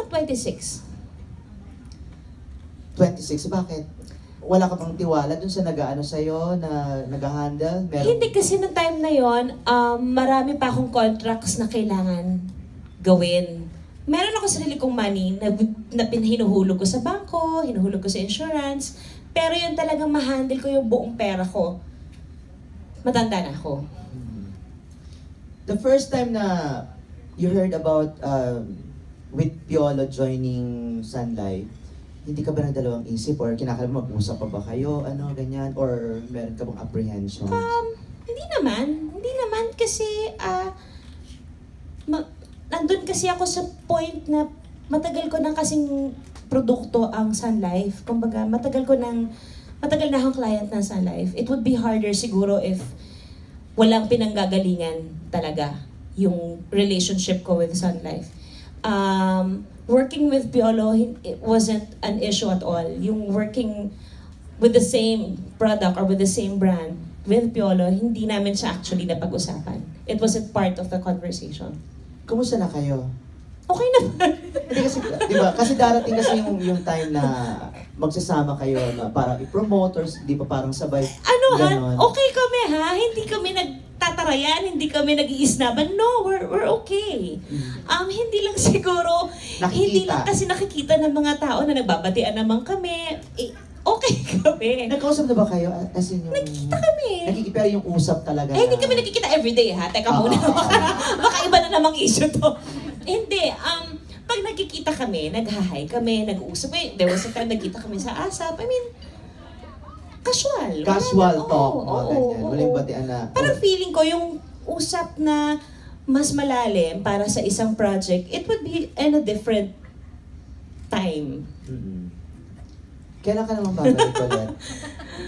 Mga 26. 26, bakit? Wala ka bang tiwala dun sa nag-ano sa'yo, na nag-handle? Hindi kasi nung time na yon, marami pa akong contracts na kailangan gawin. Meron ako sarili kong money na hinuhulog ko sa bangko, hinuhulog ko sa insurance, pero yun talagang ma-handle ko yung buong pera ko. Matanda na ako. The first time na you heard about with Piolo joining Sun Life, hindi ka ba nagdalawang isip or kinakala mo mag-usap pa ba kayo, ano, ganyan, or meron ka bang apprehensions? Hindi naman kasi nandun kasi ako sa point na matagal ko nang kasing produkto ang Sun Life. Kumbaga, matagal na akong client ng Sun Life. It would be harder siguro if walang pinanggagalingan talaga yung relationship ko with Sun Life. Working with Piolo, it wasn't an issue at all. Yung working with the same product or with the same brand with Piolo, hindi namin siya actually napag-usapan. It wasn't part of the conversation. Kumusta na kayo? Okay naman. Hindi kasi, di ba? Kasi darating kasi yung time na magsasama kayo na parang i-promote or di pa parang sabay. Okay kami ha? Hindi kami nagtatarayan, hindi kami nag-iisnaban. No, we're okay. Hindi lang siguro, hindi lang kasi nakikita ng mga tao na nagbabatian naman kami. Okay kami. Nagkausap na ba kayo? As in yung... Nakikita kami. Pero yung usap talaga hindi kami nakikita everyday ha? Teka muna, baka iba na namang issue to. Hindi, pag nagkikita kami, nag-hi kami, nag-uusap. There was a time nagkita kami sa ASAP. I mean, casual. Casual talk. Oo. Batian na. Parang feeling ko yung usap na mas malalim para sa isang project, it would be in a different time. Kailan ka naman babalik ulit?